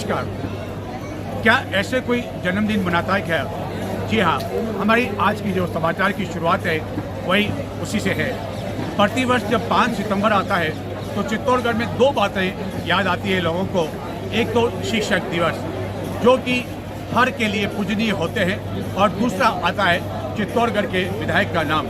नमस्कार। क्या ऐसे कोई जन्मदिन मनाता है क्या? जी हाँ, हमारी आज की जो समाचार की शुरुआत है वही उसी से है। प्रतिवर्ष जब 5 सितंबर आता है तो चित्तौड़गढ़ में दो बातें याद आती है लोगों को। एक तो शिक्षक दिवस जो कि हर के लिए पूजनीय होते हैं, और दूसरा आता है चित्तौड़गढ़ के विधायक का नाम।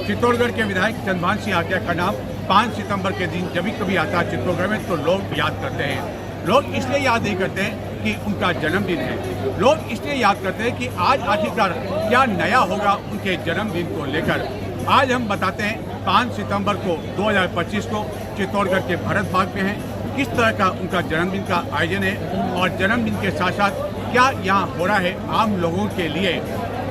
चित्तौड़गढ़ के विधायक चंद्रभान सिंह आर्या का नाम 5 सितंबर के दिन जब भी कभी आता है चित्तौड़गढ़ में तो लोग याद करते हैं। लोग इसलिए याद नहीं करते हैं कि उनका जन्मदिन है, लोग इसलिए याद करते हैं कि आज आखिरकार क्या नया होगा उनके जन्मदिन को लेकर। आज हम बताते हैं 5 सितंबर को 2025 को चित्तौड़गढ़ के भरत बाग में है, किस तरह का उनका जन्मदिन का आयोजन है, और जन्मदिन के साथ साथ क्या यहाँ हो रहा है आम लोगों के लिए।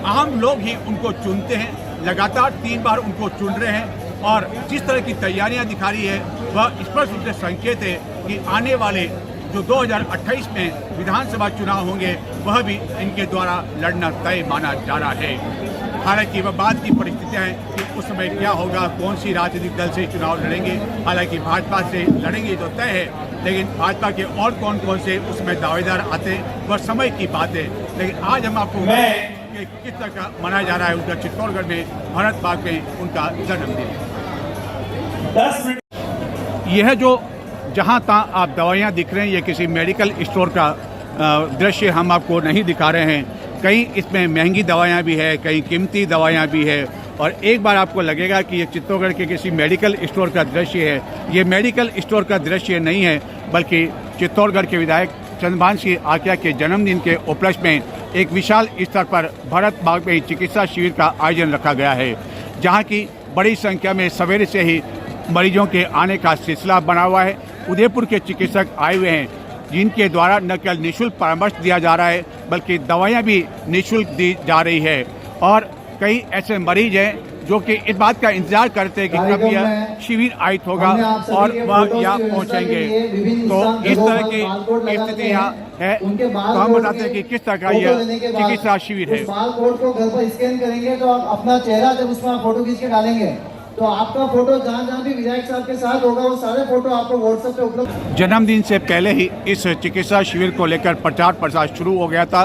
आम लोग ही उनको चुनते हैं, लगातार 3 बार उनको चुन रहे हैं, और जिस तरह की तैयारियां दिखा रही है वह स्पष्ट रूप से संकेत है कि आने वाले जो 2028 में विधानसभा चुनाव होंगे वह भी इनके द्वारा लड़ना तय माना जा रहा है। हालांकि वह बात की परिस्थितियां हैं कि उस समय क्या होगा, कौन सी राजनीतिक दल से चुनाव लड़ेंगे। हालांकि भाजपा से लड़ेंगे तो तय है, लेकिन भाजपा के और कौन कौन से उसमें दावेदार आते हैं वह समय की बात है। लेकिन आज हम आपको कि किस तरह का मनाया जा रहा है उनका चित्तौड़गढ़ में भरत बाग में उनका जन्मदिन। 10 मिनट यह जो जहाँ तहाँ आप दवाइयाँ दिख रहे हैं, ये किसी मेडिकल स्टोर का दृश्य हम आपको नहीं दिखा रहे हैं। कहीं इसमें महंगी दवाइयाँ भी है, कहीं कीमती दवाइयाँ भी है, और एक बार आपको लगेगा कि ये चित्तौड़गढ़ के किसी मेडिकल स्टोर का दृश्य है। ये मेडिकल स्टोर का दृश्य नहीं है, बल्कि चित्तौड़गढ़ के विधायक चंद्रभान सिंह आर्या के जन्मदिन के उपलक्ष्य में एक विशाल स्तर पर भरत बाग में चिकित्सा शिविर का आयोजन रखा गया है, जहाँ की बड़ी संख्या में सवेरे से ही मरीजों के आने का सिलसिला बना हुआ है। उदयपुर के चिकित्सक आए हुए हैं, जिनके द्वारा न केवल निःशुल्क परामर्श दिया जा रहा है बल्कि दवाइयाँ भी निःशुल्क दी जा रही है। और कई ऐसे मरीज हैं जो कि इस बात का इंतजार करते हैं कि कब यह शिविर आयोजित होगा और वह यहाँ पहुँचेंगे। तो इस तरह की स्थिति यहाँ है, तो हम बताते हैं कि किस तरह का यह चिकित्सा शिविर है। कोड को घर पर स्कैन करेंगे तो आप अपना चेहरा जब उसमें फोटो खींच के डालेंगे तो आपका फोटो जहाँ भी विधायक साहब के साथ होगा वो सारे फोटो आपको व्हाट्सएप पे उपलब्ध। जन्मदिन से पहले ही इस चिकित्सा शिविर को लेकर प्रचार प्रसार शुरू हो गया था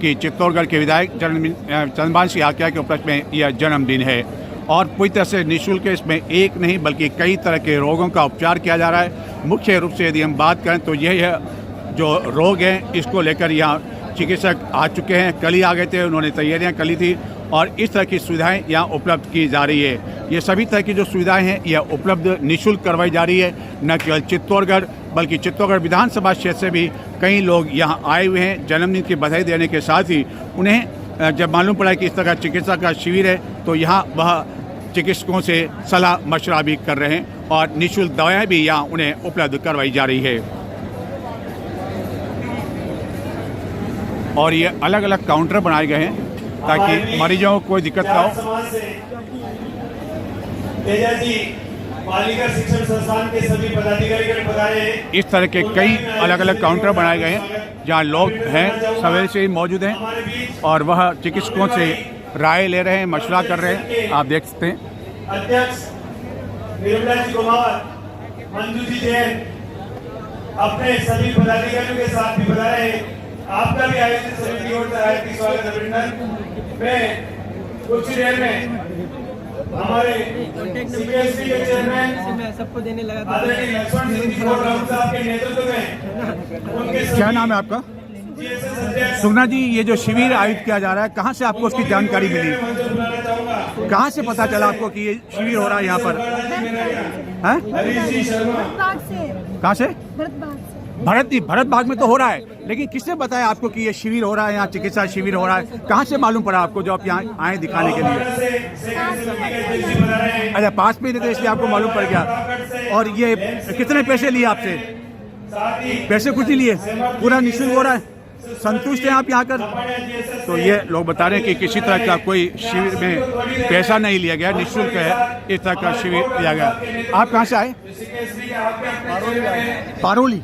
कि चित्तौड़गढ़ के विधायक चंद्रभान सिंह आर्या के उपलक्ष्य में यह जन्मदिन है, और पूरी तरह से निःशुल्क इसमें एक नहीं बल्कि कई तरह के रोगों का उपचार किया जा रहा है। मुख्य रूप से यदि हम बात करें तो यह जो रोग हैं इसको लेकर यहाँ चिकित्सक आ चुके हैं, कल ही आ गए थे, उन्होंने तैयारियाँ कर ली थी, और इस तरह की सुविधाएं यहाँ उपलब्ध की जा रही है। ये सभी तरह की जो सुविधाएं हैं यह उपलब्ध निःशुल्क करवाई जा रही है। न केवल चित्तौड़गढ़ बल्कि चित्तौड़गढ़ विधानसभा क्षेत्र से भी कई लोग यहाँ आए हुए हैं। जन्मदिन की बधाई देने के साथ ही उन्हें जब मालूम पड़ा कि इस तरह का चिकित्सा का शिविर है तो यहाँ वह चिकित्सकों से सलाह मशवरा भी कर रहे हैं, और निःशुल्क दवाएँ भी यहाँ उन्हें उपलब्ध करवाई जा रही है। और ये अलग अलग काउंटर बनाए गए हैं ताकि मरीजों को कोई दिक्कत ना हो। शिक्षण संस्थान के सभी पदाधिकारी पधारे। इस तरह के कई अलग अलग काउंटर बनाए गए हैं जहां लोग हैं सवेरे से ही मौजूद हैं, और वह चिकित्सकों से राय ले रहे हैं, मशवरा कर रहे हैं। आप देख सकते हैं अध्यक्ष निर्मला जी कुमार, मंजू जी जैन अपने सभी पदाधिकारियों के साथ भी पधारे हैं। आपका भी आयोजित समिति की ओर से हार्दिक स्वागत अभिनंदन। मैं कुछ देर में हमारे सीएससी के चेयरमैन सबको देने लगा आदरणीय लक्ष्मण सिंह जी साहब के नेतृत्व में उनके क्या नाम है आपका? सुगना जी, ये जो शिविर आयोजित किया जा रहा है कहाँ से आपको उसकी जानकारी मिली? कहाँ से पता चला आपको कि ये शिविर हो रहा है यहाँ पर? कहाँ से? भरत बाग में तो हो रहा है, लेकिन किसने बताया आपको कि ये शिविर हो रहा है, यहाँ चिकित्सा शिविर हो रहा है? कहाँ से मालूम पड़ा आपको जो आप यहाँ आए दिखाने के लिए? अच्छा, पास में ही तो इसलिए आपको मालूम पड़ गया। और ये कितने पैसे लिए आपसे? पैसे कुछ नहीं लिए, पूरा निःशुल्क हो रहा है। संतुष्ट हैं आप यहाँ कर? तो ये लोग बता रहे हैं कि किसी तरह का कोई शिविर में पैसा नहीं लिया गया, निःशुल्क है, इस तरह का शिविर लिया गया। आप कहाँ से आए? पारोली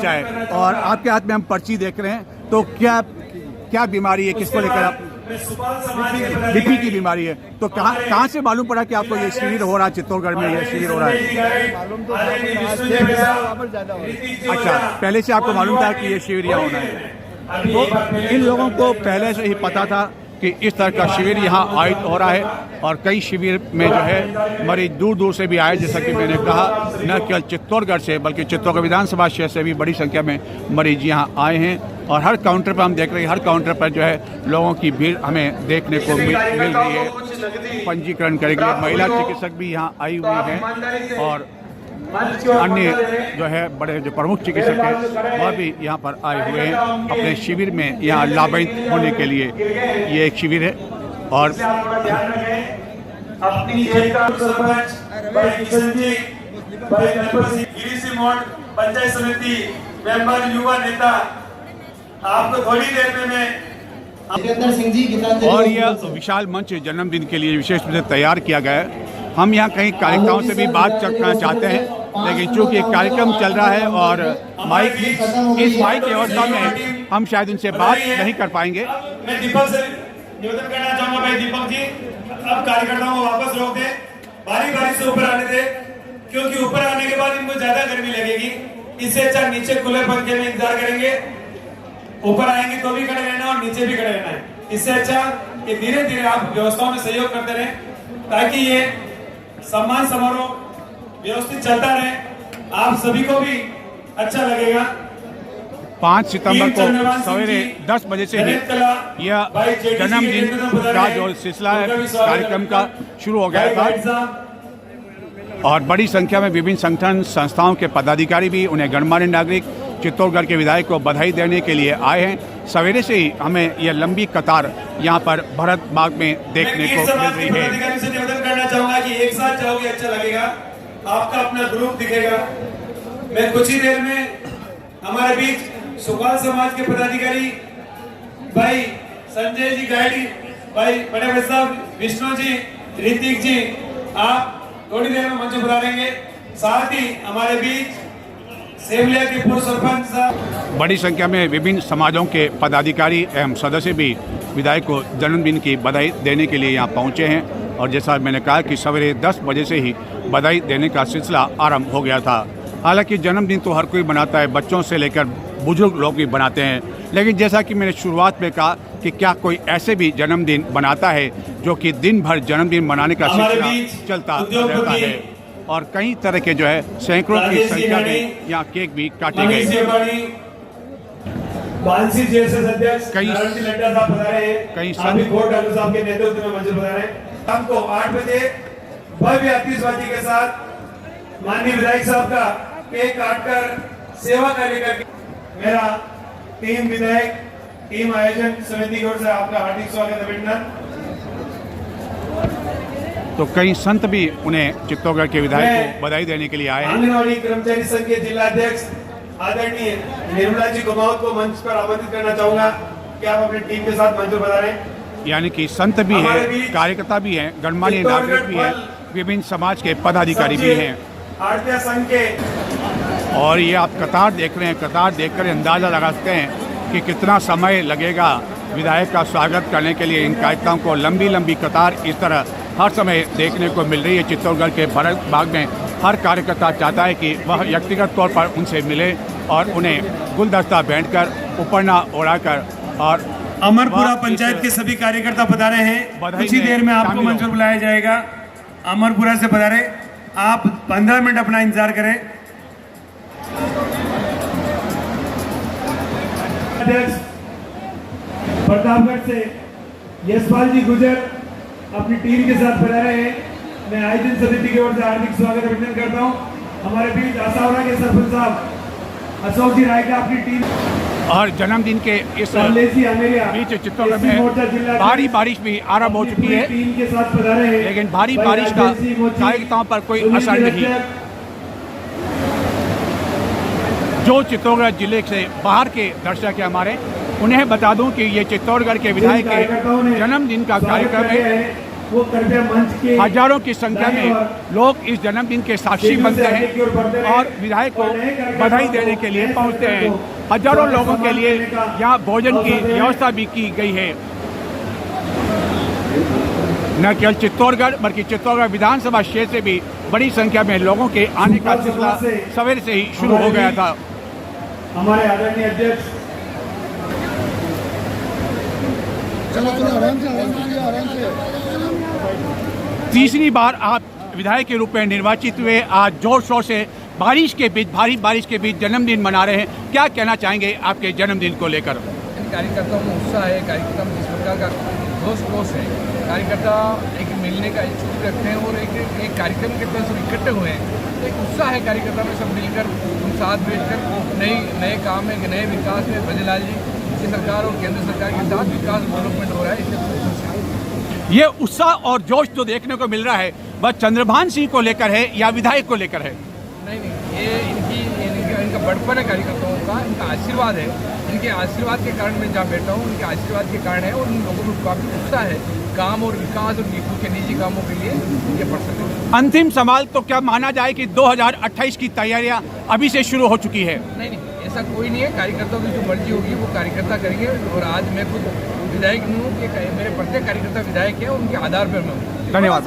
से आए। और आपके हाथ में हम पर्ची देख रहे हैं, तो क्या बीमारी है, किसको लेकर आप? मैं सुपाल समाज के बीपी पदाधिकारी की बीमारी है। तो कहाँ से मालूम पड़ा कि आपको ये शिविर हो रहा है, चित्तौड़गढ़ में ये शिविर हो रहा है? अच्छा, पहले से आपको मालूम था कि ये शिविर यहाँ होना है? तो इन लोगों को पहले से ही पता था कि इस तरह का शिविर यहाँ आयोजित हो रहा है और कई शिविर में जो है मरीज दूर दूर से भी आए, जैसा कि मैंने कहा, न केवल चित्तौड़गढ़ से बल्कि चित्तौड़गढ़ विधानसभा क्षेत्र से भी बड़ी संख्या में मरीज यहाँ आए हैं। और हर काउंटर पर हम देख रहे हैं, हर काउंटर पर जो है लोगों की भीड़ हमें देखने को मिल रही है। पंजीकरण करने के लिए महिला चिकित्सक भी यहाँ आई हुई हैं और अन्य जो है बड़े जो प्रमुख चिकित्सक हैं वह भी यहाँ पर आए हुए हैं अपने शिविर में यहाँ लाभान्वित होने के लिए। ये एक शिविर है और अपनी सरपंच भाई किशन जी, भाई गणपत सिंह, गिरीश मोड़ पंचायत समिति मेंबर, युवा नेता, आपको थोड़ी देर में मैं जितेंद्र सिंह जी, गीतांजलि और यह विशाल मंच जन्मदिन के लिए विशेष रूप से तैयार किया गया है। हम यहाँ कई कार्यकर्ताओं से भी बात करना चाहते हैं, लेकिन चूंकि एक कार्यक्रम चल रहा है और इस माइक की व्यवस्था में हम शायद उनसे बात नहीं कर पाएंगे। मैं दीपक से निवेदन करना चाहूंगा, भाई दीपक जी, अब कार्यकर्ताओं को वापस रोक दे, बारी बारी से ऊपर आने दे, क्योंकि ऊपर आने के बाद इनको ज्यादा गर्मी लगेगी। इससे अच्छा नीचे खुले पंखे में इंतजार करेंगे। ऊपर आएंगे तो भी खड़े रहना और नीचे भी खड़े रहना है। इससे अच्छा कि धीरे धीरे आप व्यवस्थाओं में सहयोग करते रहें, ताकि ये सम्मान समारोह व्यवस्थित चलता रहे, आप सभी को भी अच्छा लगेगा। 5 सितंबर को सवेरे 10 बजे से ही यह जन्मदिन का जो सिलसिला है कार्यक्रम का शुरू हो गया था और बड़ी संख्या में विभिन्न संगठन संस्थाओं के पदाधिकारी भी, उन्हें गणमान्य नागरिक, चित्तौड़गढ़ के विधायक को बधाई देने के लिए आए हैं। सवेरे से ही हमें यह लंबी कतार यहाँ पर भरत बाग में देखने को मिल रही है। अधिकारी से निवेदन करना चाहूंगा कि एक साथ जाओगे अच्छा लगेगा, आपका अपना ग्रुप दिखेगा। मैं कुछ ही देर में हमारे बीच सुपाल समाज के पदाधिकारी भाई संजय जी गाइडी, भाई बड़े भाई साहब विष्णु जी, ऋतिक जी, आप थोड़ी देर में मंच बुला लेंगे। साथ ही हमारे बीच सेवलिया के पूर्व सरपंच साहब, बड़ी संख्या में विभिन्न समाजों के पदाधिकारी एवं सदस्य भी विधायक को जन्मदिन की बधाई देने के लिए यहाँ पहुँचे हैं। और जैसा मैंने कहा कि सवेरे 10 बजे से ही बधाई देने का सिलसिला आरंभ हो गया था। हालांकि जन्मदिन तो हर कोई मनाता है, बच्चों से लेकर बुजुर्ग लोग भी बनाते हैं, लेकिन जैसा कि मैंने शुरुआत में कहा कि क्या कोई ऐसे भी जन्मदिन बनाता है जो कि दिन भर जन्मदिन मनाने का सिलसिला चलता रहता है और कई तरह के जो है सैकड़ों की संख्या में यहाँ केक भी काटे गए। कई साहब के नेतृत्व में मंच बना रहे हैं। शाम को 8 बजे भव्य आतिशबाजी के साथ माननीय विधायक साहब का केक काटकर सेवा कार्य करके मेरा टीम विधायक, टीम आयोजन समिति की ओर से आपका हार्दिक स्वागत अभिनंदन। तो कई संत भी उन्हें चित्तौड़गढ़ के विधायक को बधाई देने के लिए आए हैं। आंगनवाड़ी कर्मचारी संघ के जिला अध्यक्ष आदरणीय निर्मला जी कुमावत को मंच पर आमंत्रित करना चाहूंगा कि आप अपनी टीम के साथ मंच पर बता रहे हैं। यानी कि संत भी हैं, कार्यकर्ता भी हैं, गणमान्य नागरिक भी हैं, विभिन्न समाज के पदाधिकारी भी हैं। आरती संघ के और ये आप कतार देख रहे हैं, कतार देखकर अंदाज़ा लगा सकते हैं कि कितना समय लगेगा विधायक का स्वागत करने के लिए। इन कार्यक्रमों को लंबी लंबी कतार इस तरह हर समय देखने को मिल रही है। चित्तौड़गढ़ के भरत बाग में हर कार्यकर्ता चाहता है कि वह व्यक्तिगत तौर पर उनसे मिले और उन्हें गुलदस्ता बांटकर, उपरना ओढ़ाकर और अमरपुरा पंचायत के सभी कार्यकर्ता पधारे हैं। कुछ ही देर में आपको मंच पर बुलाया जाएगा। अमरपुरा से पधारे, आप 15 मिनट अपना इंतजार करें। अध्यक्ष प्रतापगढ़ से यशपाल जी गुजर अपनी टीम के साथ पधारे हैं। मैं आयोजन समिति की ओर से हार्दिक स्वागत अभिनंदन करता हूं। हमारे बीच आसावरा के सरपंच साहब अशोक जी राय का अपनी टीम और जन्मदिन के इस बीच चित्तौड़गढ़ में भारी बारिश भी आरंभ हो चुकी है, टीम के साथ पधारे हैं। लेकिन भारी बारिश का कार्यकर्ताओं पर कोई असर नहीं। जो चित्तौड़गढ़ जिले से बाहर के दर्शक हैं हमारे, उन्हें बता दूं कि ये चित्तौड़गढ़ के विधायक के जन्मदिन का कार्यक्रम है। वो कृपया मंच के हजारों की संख्या में लोग इस जन्मदिन के साक्षी बनते हैं और विधायक को बधाई देने के लिए पहुंचते हैं। हजारों लोगों के लिए यहाँ भोजन की व्यवस्था भी की गई है। न केवल चित्तौड़गढ़ बल्कि चित्तौड़गढ़ विधानसभा क्षेत्र से भी बड़ी संख्या में लोगों के आने का सिलसिला सवेरे से ही शुरू हो गया था। हमारे आदरणीय अध्यक्ष तीसरी बार आप विधायक के रूप में निर्वाचित हुए, आज जोर शोर से बारिश के बीच, भारी बारिश के बीच जन्मदिन मना रहे हैं। क्या कहना चाहेंगे आपके जन्मदिन को लेकर? कार्यकर्ताओं में उत्साह है, कार्यकर्ता में जिस प्रकार का जोश है, कार्यकर्ता एक मिलने का इच्छुक रखते हैं और एक कार्यक्रम के तहत सब इकट्ठे हुए हैं। एक उत्साह है कार्यकर्ता में, सब मिलकर हम साथ बैठकर नए काम में, नए विकास में ब्रजलाल जी की सरकार और केंद्र सरकार के साथ विकास डेवलपमेंट हो रहा है। इसलिए ये उत्साह और जोश जो देखने को मिल रहा है वह चंद्रभान सिंह को लेकर है या विधायक को लेकर है? नहीं, ये इनका बड़पन है कार्यकर्ताओं का, इनका आशीर्वाद है। इनके आशीर्वाद के कारण मैं जहाँ बैठा हूँ, उनके आशीर्वाद के कारण है और उन लोगों को काफ़ी उत्साह है काम और विकास और कुछ निजी कामों के लिए ये पड़ सकते हैं। अंतिम सवाल, तो क्या माना जाए कि 2028 की तैयारियां अभी से शुरू हो चुकी है? नहीं, ऐसा कोई नहीं है। कार्यकर्ताओं की जो मर्जी होगी वो कार्यकर्ता करेंगे और आज मैं खुद विधायक नहीं हूँ कि मेरे प्रत्येक कार्यकर्ता विधायक है और उनके आधार पर मैं हूँ। धन्यवाद।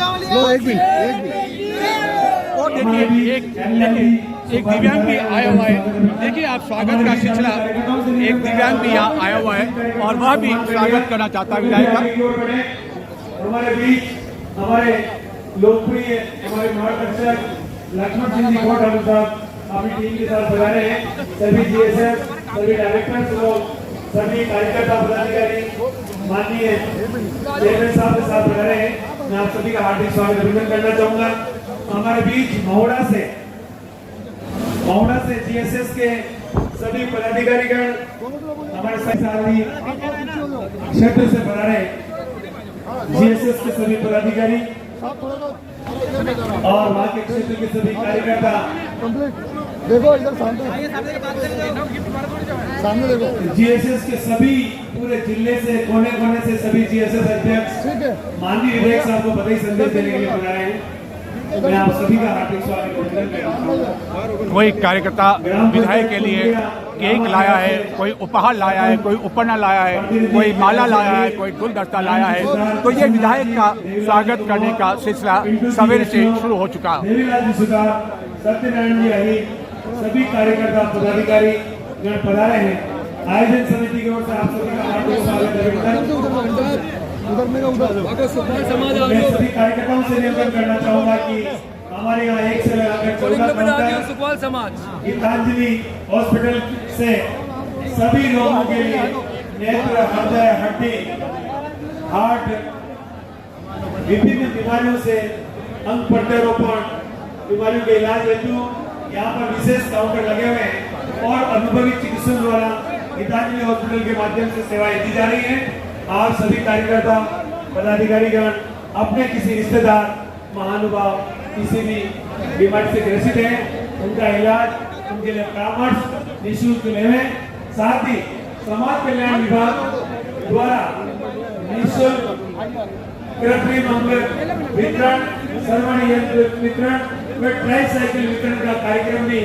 और देखिए एक दिव्यांग भी आया हुआ है। देखिए आप, स्वागत का सिलसिला, एक दिव्यांग भी यहाँ आया हुआ है और वह भी स्वागत करना चाहता है विधायक का। हमारे बीच हमारे लोकप्रिय हमारे महाराष्ट्र लक्ष्मण सिंह जी कोठारी साहब अपनी टीम के साथ बजा रहे हैं। सभी जीएसएफ, सभी डायरेक्टर्स लोग, सभी कार्यकर्ता पदाधिकारी माननीय चेयरमैन साहब के साथ बजा रहे हैं। मैं आप सभी का हार्दिक स्वागत अभिनंदन करना चाहूंगा। हमारे बीच महुड़ा से जीएसएस के सभी पदाधिकारीगण हमारे साथी क्षेत्र से बजा रहे हैं। जीएसएस के सभी पदाधिकारी और वहाँ के क्षेत्र के सभी कार्यकर्ता, देखो इधर सामने देखो, जीएसएस के सभी पूरे जिले से कोने कोने से सभी जीएसएस अध्यक्ष माननीय विधायक साहब को बधाई संदेश देने के लिए बुलाए हैं। मैं आप सभी का हार्दिक स्वागत करता हूं। कोई कार्यकर्ता विधायक के लिए केक लाया है, कोई उपहार लाया है, कोई उपहार लाया है, कोई माला लाया है, कोई गुलदस्ता लाया है। तो ये विधायक का स्वागत करने का सिलसिला सवेरे से शुरू हो चुका। देवीलाल जी सुधार, सत्यनारायण जी अही, सभी कार्यकर्ता पदाधिकारी गण पधारे हैं। आयोजन समिति की ओर से आप सभी का हार्दिक स्वागत। मैं सभी कार्यकर्ताओं से निवेदन करना चाहूंगा कि हमारे यहाँ 1 से लगाकर 14 समाज गीतांजलि हॉस्पिटल से सभी लोगों के लिए नेत्र, हृदय, हड्डी, हार्ट, विभिन्न बीमारियों से अंग प्रत्यारोपण बीमारियों के इलाज हेतु यहाँ पर विशेष काउंटर लगे हुए हैं और अनुभवी चिकित्सक द्वारा गीतांजलि हॉस्पिटल के माध्यम से सेवाएं दी जा रही हैं। आप सभी कार्यकर्ता पदाधिकारीगण अपने किसी रिश्तेदार, महानुभाव किसी भी बीमारी से ग्रसित हैं, उनका इलाज, उनके लिए परामर्श निःशुल्क लेवें। साथ ही समाज कल्याण विभाग द्वारा निःशुल्क कृत्रिम अंग वितरण, श्रवण यंत्र वितरण व ट्राईसाइकिल वितरण का कार्यक्रम भी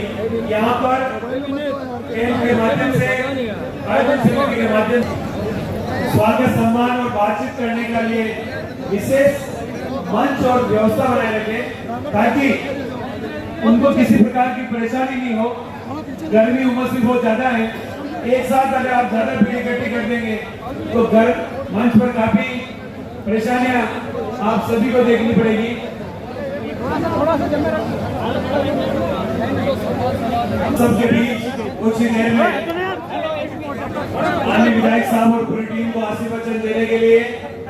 यहाँ पर केंद्र के माध्यम से, आयोजन समिति के माध्यम से स्वागत, सम्मान और बातचीत करने के लिए विशेष मंच और व्यवस्था बनाए रखे ताकि उनको किसी प्रकार की परेशानी नहीं हो। गर्मी उमस भी बहुत ज्यादा है, एक साथ अगर आप ज्यादा भीड़ इकट्ठी कर देंगे तो मंच पर काफी परेशानियां आप सभी को देखनी पड़ेगी। सबके बीच कुछ ही देर में माननीय विधायक साहब और पूरी टीम को आशीर्वचन देने के लिए,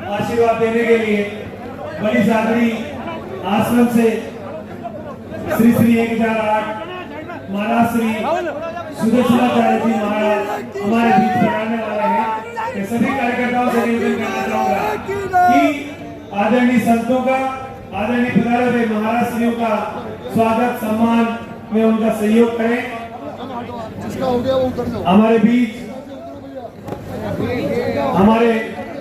आशीर्वाद देने के लिए बड़ी सादरी आश्रम से श्री 1008 महाराज श्री सुदर्शनाचार्य जी महाराज हमारे बीच पधारने वाले हैं। मैं सभी कार्यकर्ताओं से निवेदन करना चाहूंगा कि आदरणीय संतों का, आदरणीय पधारे हुए महाराज श्रीयों का स्वागत, सम्मान में उनका सहयोग करें। हमारे बीच हमारे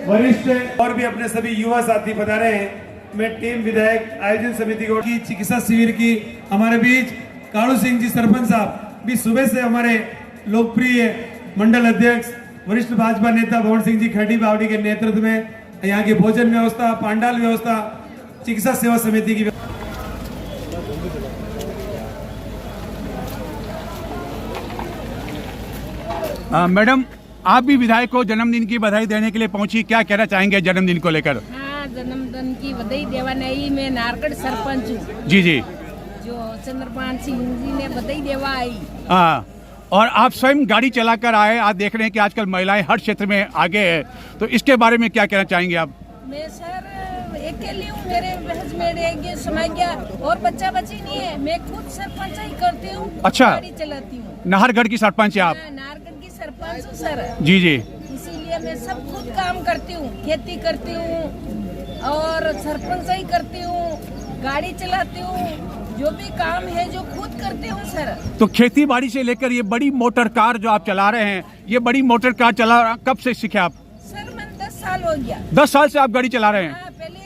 वरिष्ठ और भी अपने सभी युवा साथी पधारे हैं। मैं टीम विधायक आयोजन समिति की चिकित्सा शिविर की हमारे बीच कालू सिंह जी सरपंच साहब भी सुबह से हमारे लोकप्रिय मंडल अध्यक्ष वरिष्ठ भाजपा नेता भवन सिंह जी खड़ी बावड़ी के नेतृत्व में यहाँ की भोजन व्यवस्था, पांडाल व्यवस्था, चिकित्सा सेवा समिति की मैडम, आप भी विधायक को जन्मदिन की बधाई देने के लिए पहुंची, क्या कहना चाहेंगे जन्मदिन को लेकर? हाँ, जन्मदिन की बधाई देवा नहीं, मैं नारकड़ सरपंच हूँ। जी जी, जो चंद्रपाल सिंह जी ने बधाई देवा आई। हाँ, और आप स्वयं गाड़ी चलाकर आए। आप देख रहे हैं कि आजकल महिलाएं हर क्षेत्र में आगे है, तो इसके बारे में क्या कहना चाहेंगे आप? मैं सर अकेली हूँ, मेरे बहस में समय गया और बच्चा बच्ची नहीं है, मैं खुद सरपंच ही करती हूँ। अच्छा, गाड़ी चलाती हूँ। नाहरगढ़ की सरपंच है आप? नारगढ़ की सरपंच हूँ सर। जी जी, इसीलिए मैं सब खुद काम करती हूँ, खेती करती हूँ और सरपंच ही करती हूँ, गाड़ी चलाती हूँ, जो भी काम है जो खुद करती हूँ सर। तो खेती बाड़ी से लेकर ये बड़ी मोटर कार जो आप चला रहे हैं, ये बड़ी मोटर कार चला कब से सीखे आप? सर मैंने 10 साल हो गया। 10 साल से आप गाड़ी चला रहे हैं? हाँ, पहले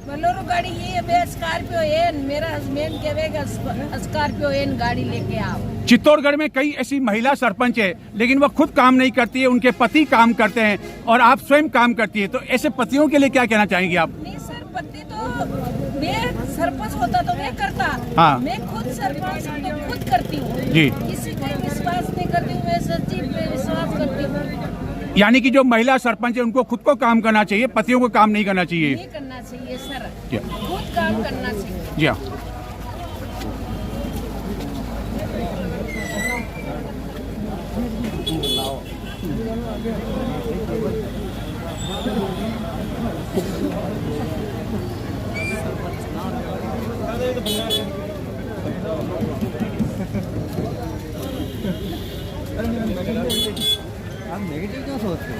बोलेरो गाड़ी ये है, स्कॉर्पियो है, मेरा हस्बैंड कहेगा स्कॉर्पियो है, गाड़ी लेके आओ। चित्तौड़गढ़ में कई ऐसी महिला सरपंच है, लेकिन वह खुद काम नहीं करती है, उनके पति काम करते हैं और आप स्वयं काम करती है, तो ऐसे पतियों के लिए क्या कहना चाहेंगे आप? नहीं सर, पति तो मैं सरपंच होता तो मैं करता। हाँ। मैं खुद सरपंच तो खुद करती हूँ जी। किसी पे विश्वास नहीं करती हूँ, मैं सच्ची पे विश्वास करती हूँ। यानी कि जो महिला सरपंच है उनको खुद को काम करना चाहिए, पतियों को काम नहीं करना चाहिए। नहीं करना चाहिए सर, जी। खुद काम करना चाहिए। जी हाँ। आप नेगेटिव क्यों सोचते हो?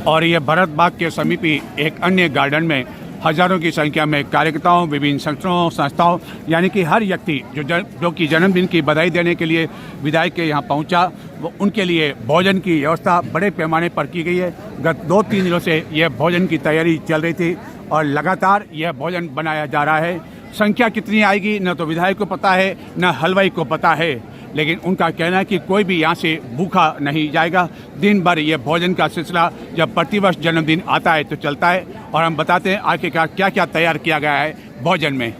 और ये भरत बाग के समीप ही एक अन्य गार्डन में हजारों की संख्या में कार्यकर्ताओं, विभिन्न संगठनों, संस्थाओं, यानी कि हर व्यक्ति जो कि जन्मदिन की बधाई देने के लिए विधायक के यहाँ पहुँचा, वो उनके लिए भोजन की व्यवस्था बड़े पैमाने पर की गई है। गत 2-3 दिनों से यह भोजन की तैयारी चल रही थी और लगातार यह भोजन बनाया जा रहा है। संख्या कितनी आएगी न तो विधायक को पता है, न हलवाई को पता है, लेकिन उनका कहना है कि कोई भी यहाँ से भूखा नहीं जाएगा। दिन भर ये भोजन का सिलसिला जब प्रतिवर्ष जन्मदिन आता है तो चलता है, और हम बताते हैं आखिरकार क्या क्या तैयार किया गया है भोजन में।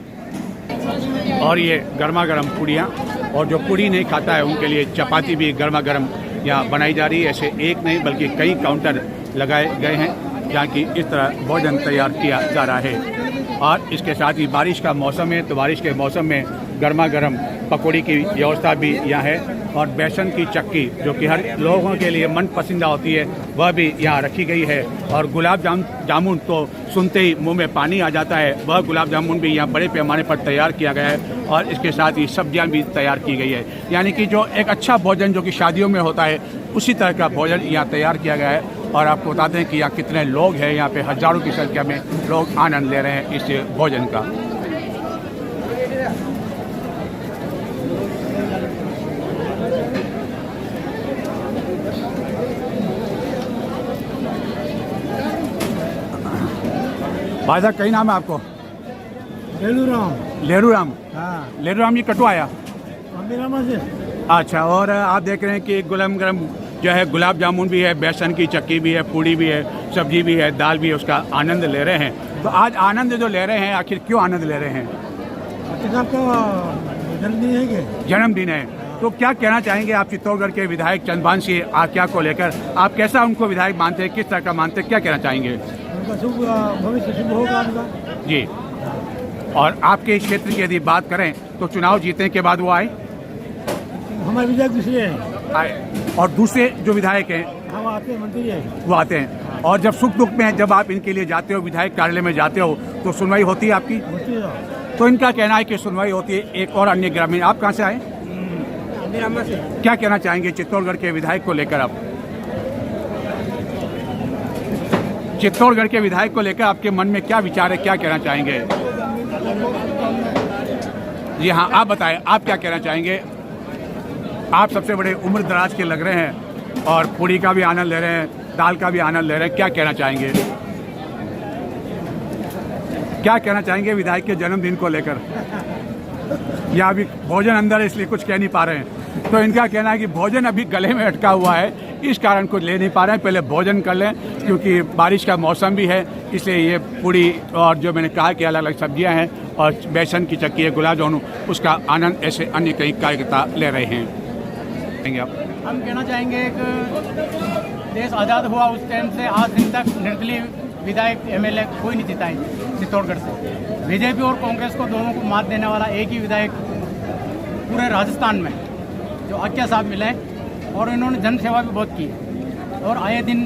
और ये गर्मा गर्म पूड़ियाँ, और जो पूड़ी नहीं खाता है उनके लिए चपाती भी गर्मा गर्म यहाँ बनाई जा रही है। ऐसे एक नहीं बल्कि कई काउंटर लगाए गए हैं जहाँ की इस तरह भोजन तैयार किया जा रहा है। और इसके साथ ही बारिश का मौसम है, तो बारिश के मौसम में गर्मा गर्म पकौड़ी की व्यवस्था भी यहाँ है, और बेसन की चक्की जो कि हर लोगों के लिए मन पसंदा होती है वह भी यहाँ रखी गई है। और गुलाब जामुन तो सुनते ही मुंह में पानी आ जाता है, वह गुलाब जामुन भी यहाँ बड़े पैमाने पर तैयार किया गया है। और इसके साथ ही सब्जियाँ भी तैयार की गई है, यानी कि जो एक अच्छा भोजन जो कि शादियों में होता है उसी तरह का भोजन यहाँ तैयार किया गया है। और आपको बताते हैं कि यहाँ कितने लोग हैं, यहाँ पे हजारों की संख्या में लोग आनंद ले रहे हैं इस भोजन का। भाई साहब, कई नाम है आपको? लेरूराम। हाँ, लेरूराम ये कटवाया? से। अच्छा, और आप देख रहे हैं कि गुलाम गरम जो है गुलाब जामुन भी है, बेसन की चक्की भी है, पूड़ी भी है, सब्जी भी है, दाल भी है, उसका आनंद ले रहे हैं। तो आज आनंद जो ले रहे हैं, आखिर क्यों आनंद ले रहे हैं? जन्मदिन है, तो क्या कहना चाहेंगे आप चित्तौड़गढ़ के विधायक चंद्रभान सिंह आक्या को लेकर? आप कैसा उनको विधायक मानते हैं, किस तरह का मानते हैं, क्या कहना चाहेंगे? भविष्य शुभ होगा उनका। जी। और आपके इस क्षेत्र की यदि बात करें तो चुनाव जीतने के बाद वो आए? हमारे विधायक दूसरे आए। और दूसरे जो विधायक हैं हम आते हैं, मंत्री है, वो आते हैं। और जब सुख दुख में जब आप इनके लिए जाते हो, विधायक कार्यालय में जाते हो, तो सुनवाई होती है आपकी? होती है। तो इनका कहना है कि सुनवाई होती है। एक और अन्य ग्रामीण, आप कहाँ से आए? से। क्या कहना चाहेंगे चित्तौड़गढ़ के विधायक को लेकर? आप चित्तौड़गढ़ के विधायक को लेकर आपके मन में क्या विचार है, क्या कहना चाहेंगे? जी हाँ, आप बताएं, आप क्या कहना चाहेंगे? आप सबसे बड़े उम्र दराज के लग रहे हैं और पूड़ी का भी आनंद ले रहे हैं, दाल का भी आनंद ले रहे हैं, क्या कहना चाहेंगे? क्या कहना चाहेंगे विधायक के जन्मदिन को लेकर? या अभी भोजन अंदर है इसलिए कुछ कह नहीं पा रहे हैं? तो इनका कहना है कि भोजन अभी गले में अटका हुआ है, इस कारण को ले नहीं पा रहे हैं, पहले भोजन कर लें क्योंकि बारिश का मौसम भी है, इसलिए ये पूड़ी और जो मैंने कहा कि अलग अलग सब्जियां हैं और बेसन की चक्की है, गुलाब जामुन, उसका आनंद ऐसे अन्य कई कार्यकर्ता ले रहे हैं। हम कहना चाहेंगे एक देश आज़ाद हुआ उस टाइम से आज दिन तक निर्दलीय विधायक MLA कोई नहीं जीता है चित्तौड़गढ़ से। बीजेपी और कांग्रेस को दोनों को मात देने वाला एक ही विधायक पूरे राजस्थान में जो आक्या साहब मिले, और इन्होंने जन सेवा भी बहुत की है और आए दिन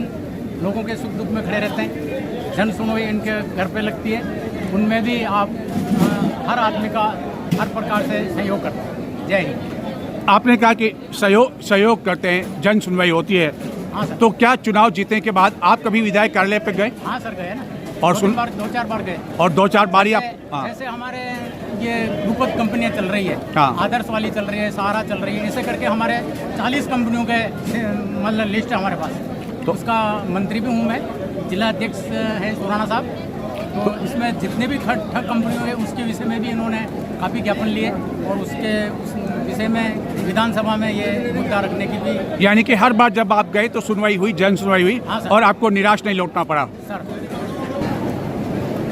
लोगों के सुख दुख में खड़े रहते हैं। जन सुनवाई इनके घर पे लगती है, उनमें भी आप हर आदमी का हर प्रकार से सहयोग करते हैं। जय हिंद। आपने कहा कि सहयोग करते हैं, जन सुनवाई होती है। हाँ सर। तो क्या चुनाव जीतने के बाद आप कभी विधायक कार्यालय पे गए? हाँ सर, गए ना, और दो चार बार गए। और 2-4 बारी आप? हाँ। जैसे हमारे ये ग्रुप कंपनियां चल रही है, हाँ। आदर्श वाली चल रही है, सहारा चल रही है, ऐसे करके हमारे 40 कंपनियों के मतलब लिस्ट है हमारे पास। तो उसका मंत्री भी हूँ मैं, जिला अध्यक्ष है सोराना साहब। तो इसमें जितने भी ठग कंपनियों है उसके विषय में भी इन्होंने काफ़ी ज्ञापन लिए और उसके विषय में विधानसभा में ये मुद्दा रखने की भी। यानी कि हर बार जब आप गए तो सुनवाई हुई, जन सुनवाई हुई। हाँ सर। और आपको निराश नहीं लौटना पड़ा सर।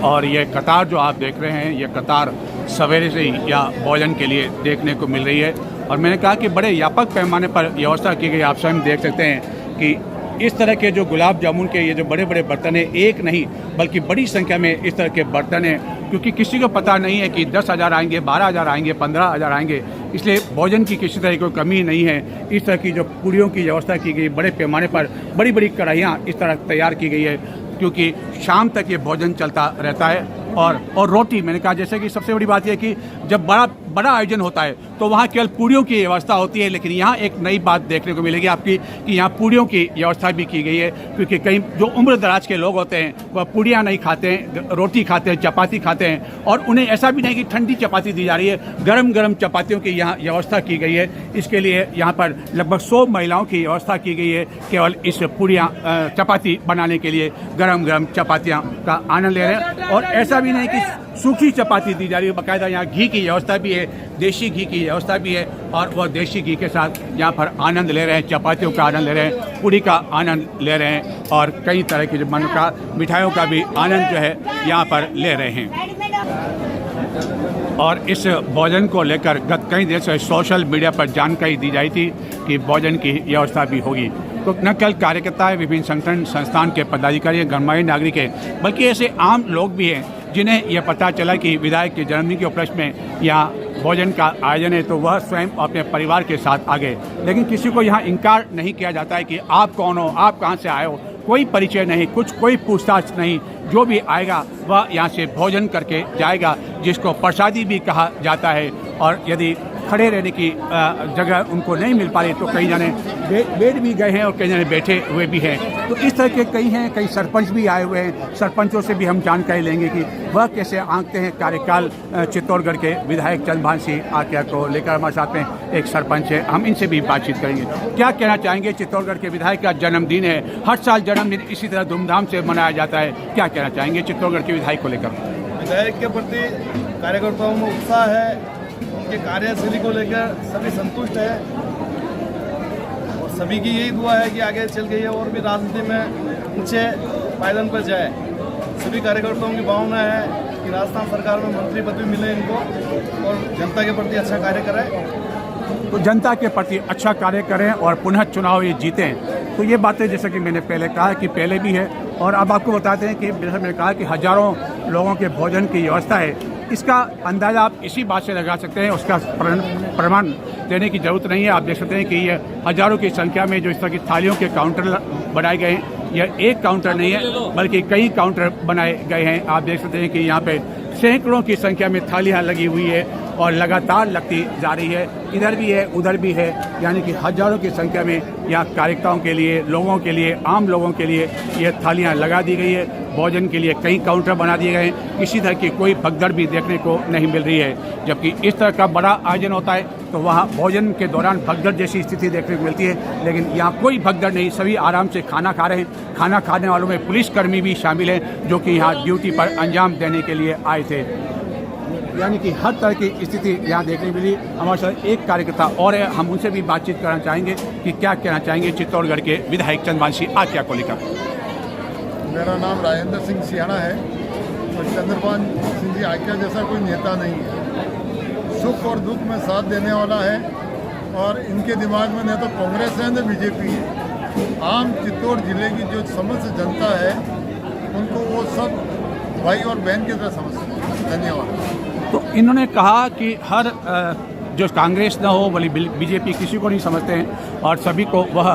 और ये कतार जो आप देख रहे हैं, ये कतार सवेरे से ही या भोजन के लिए देखने को मिल रही है। और मैंने कहा कि बड़े व्यापक पैमाने पर व्यवस्था की गई। आप स्वयं देख सकते हैं कि इस तरह के जो गुलाब जामुन के ये जो बड़े बड़े बर्तन हैं, एक नहीं बल्कि बड़ी संख्या में इस तरह के बर्तन हैं, क्योंकि किसी को पता नहीं है कि 10,000 आएंगे, 12,000 आएंगे, 15,000 आएंगे, इसलिए भोजन की किसी तरह की कोई कमी नहीं है। इस तरह की जो पूड़ियों की व्यवस्था की गई, बड़े पैमाने पर बड़ी बड़ी कढ़ाइयाँ इस तरह तैयार की गई है, क्योंकि शाम तक ये भोजन चलता रहता है। और रोटी, मैंने कहा जैसे कि सबसे बड़ी बात यह कि जब बड़ा आयोजन होता है तो वहाँ केवल पूड़ियों की व्यवस्था होती है, लेकिन यहाँ एक नई बात देखने को मिलेगी आपकी कि यहाँ पूड़ियों की व्यवस्था भी की गई है, क्योंकि कई जो उम्र दराज के लोग होते हैं वह पूड़ियाँ नहीं खाते हैं, रोटी खाते हैं, चपाती खाते हैं। और उन्हें ऐसा भी नहीं कि ठंडी चपाती दी जा रही है, गरम गरम चपातियों की यहाँ व्यवस्था की गई है। इसके लिए यहाँ पर लगभग 100 महिलाओं की व्यवस्था की गई है, केवल इस पूड़ियाँ चपाती बनाने के लिए गरम गरम चपातियाँ का आनंद ले रहे हैं। और ऐसा भी नहीं कि सूखी चपाती दी जा रही है, बाकायदा यहाँ घी की व्यवस्था भी है, देशी घी की व्यवस्था भी है, और वह देशी घी के साथ यहाँ पर आनंद ले रहे हैं, चपातियों का आनंद ले रहे हैं, पूड़ी का आनंद ले रहे हैं, और कई तरह की जो मन का मिठाइयों का भी आनंद जो है यहाँ पर ले रहे हैं। और इस भोजन को लेकर गत कई दिनों से सोशल मीडिया पर जानकारी दी जाई थी कि भोजन की व्यवस्था भी होगी। तो न केवल कार्यकर्ता है, विभिन्न संगठन संस्थान के पदाधिकारी, गणमान्य नागरिक हैं, बल्कि ऐसे आम लोग भी हैं जिन्हें यह पता चला कि विधायक के जन्मदिन के उपलक्ष्य में यहाँ भोजन का आयोजन है, तो वह स्वयं अपने परिवार के साथ आ गए। लेकिन किसी को यहाँ इनकार नहीं किया जाता है कि आप कौन हो, आप कहाँ से आए हो, कोई परिचय नहीं, कोई पूछताछ नहीं। जो भी आएगा वह यहाँ से भोजन करके जाएगा, जिसको प्रसादी भी कहा जाता है। और यदि खड़े रहने की जगह उनको नहीं मिल पा रही तो कई जने बैठ भी गए हैं और कई जने बैठे हुए भी हैं। तो इस तरह के कई हैं, कई सरपंच भी आए हुए हैं। सरपंचों से भी हम जानकारी लेंगे कि वह कैसे आंकते हैं कार्यकाल चित्तौड़गढ़ के विधायक चंद्रभान सिंह आक्या को लेकर। हमारे साथ में एक सरपंच है, हम इनसे भी बातचीत करेंगे। क्या कहना चाहेंगे? चित्तौड़गढ़ के विधायक का जन्मदिन है, हर साल जन्मदिन इसी तरह धूमधाम से मनाया जाता है, क्या कहना चाहेंगे चित्तौड़गढ़ के विधायक को लेकर? विधायक के प्रति कार्यकर्ताओं में उत्साह है, उनके कार्यशैली को लेकर सभी संतुष्ट है और सभी की यही दुआ है कि आगे चल के ये और भी राजनीति में ऊंचे पायदान पर जाए। सभी कार्यकर्ताओं की भावना है कि राजस्थान सरकार में मंत्री पद भी मिले इनको और जनता के प्रति अच्छा कार्य करें। तो जनता के प्रति अच्छा कार्य करें और पुनः चुनाव ये जीतें। तो ये बातें जैसे कि मैंने पहले कहा कि पहले भी है, और अब आपको बताते हैं कि जैसे मैंने कहा कि हजारों लोगों के भोजन की व्यवस्था है। इसका अंदाज़ा आप इसी बात से लगा सकते हैं, उसका प्रमाण देने की ज़रूरत नहीं है। आप देख सकते हैं कि ये हजारों की संख्या में जो इस तरह की थालियों के काउंटर बनाए गए हैं, यह एक काउंटर नहीं है बल्कि कई काउंटर बनाए गए हैं। आप देख सकते हैं कि यहाँ पे सैकड़ों की संख्या में थालियाँ लगी हुई है और लगातार लगती जा रही है। इधर भी है, उधर भी है, यानी कि हजारों की संख्या में यहाँ कार्यकर्ताओं के लिए, लोगों के लिए, आम लोगों के लिए ये थालियाँ लगा दी गई है। भोजन के लिए कई काउंटर बना दिए गए हैं, किसी तरह की कोई भगदड़ भी देखने को नहीं मिल रही है। जबकि इस तरह का बड़ा आयोजन होता है तो वहाँ भोजन के दौरान भगदड़ जैसी स्थिति देखने को मिलती है, लेकिन यहाँ कोई भगदड़ नहीं, सभी आराम से खाना खा रहे हैं। खाना खाने वालों में पुलिसकर्मी भी शामिल हैं जो कि यहाँ ड्यूटी पर अंजाम देने के लिए आए थे। यानी कि हर तरह की स्थिति यहाँ देखने मिली। हमारे साथ एक कार्यकर्ता और है, हम उनसे भी बातचीत करना चाहेंगे कि क्या कहना चाहेंगे चित्तौड़गढ़ के विधायक चंद्रभान आक्या को लेकर। मेरा नाम राजेंद्र सिंह सियाना है और चंद्रभान सिंह जी आक्या जैसा कोई नेता नहीं है। सुख और दुख में साथ देने वाला है और इनके दिमाग में न तो कांग्रेस है न बीजेपी है। आम चित्तौड़ जिले की जो समस्त जनता है उनको वो सब भाई और बहन की तरह समझते हैं। धन्यवाद। तो इन्होंने कहा कि हर जो कांग्रेस न हो बल्कि बीजेपी किसी को नहीं समझते हैं और सभी को वह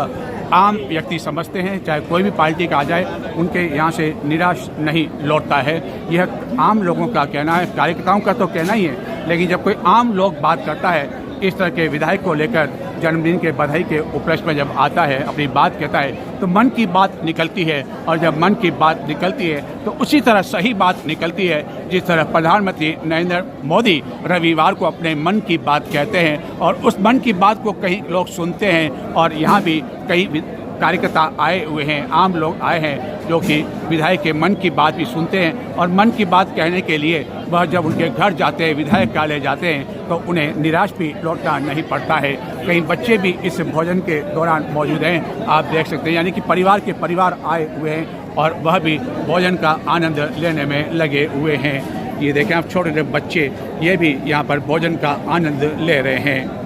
आम व्यक्ति समझते हैं, चाहे कोई भी पार्टी का आ जाए उनके यहाँ से निराश नहीं लौटता है। यह आम लोगों का कहना है, कार्यकर्ताओं का तो कहना ही है, लेकिन जब कोई आम लोग बात करता है इस तरह के विधायक को लेकर जन्मदिन के बधाई के उपलक्ष्य में जब आता है, अपनी बात कहता है तो मन की बात निकलती है। और जब मन की बात निकलती है तो उसी तरह सही बात निकलती है जिस तरह प्रधानमंत्री नरेंद्र मोदी रविवार को अपने मन की बात कहते हैं और उस मन की बात को कई लोग सुनते हैं। और यहाँ भी कई कार्यकर्ता आए हुए हैं, आम लोग आए हैं जो कि विधायक के मन की बात भी सुनते हैं और मन की बात कहने के लिए वह जब उनके घर जाते हैं, विधायक कार्यालय जाते हैं तो उन्हें निराश भी लौटना नहीं पड़ता है। कई बच्चे भी इस भोजन के दौरान मौजूद हैं, आप देख सकते हैं, यानी कि परिवार के परिवार आए हुए हैं और वह भी भोजन का आनंद लेने में लगे हुए हैं। ये देखें आप, छोटे छोटे बच्चे ये भी यहाँ पर भोजन का आनंद ले रहे हैं।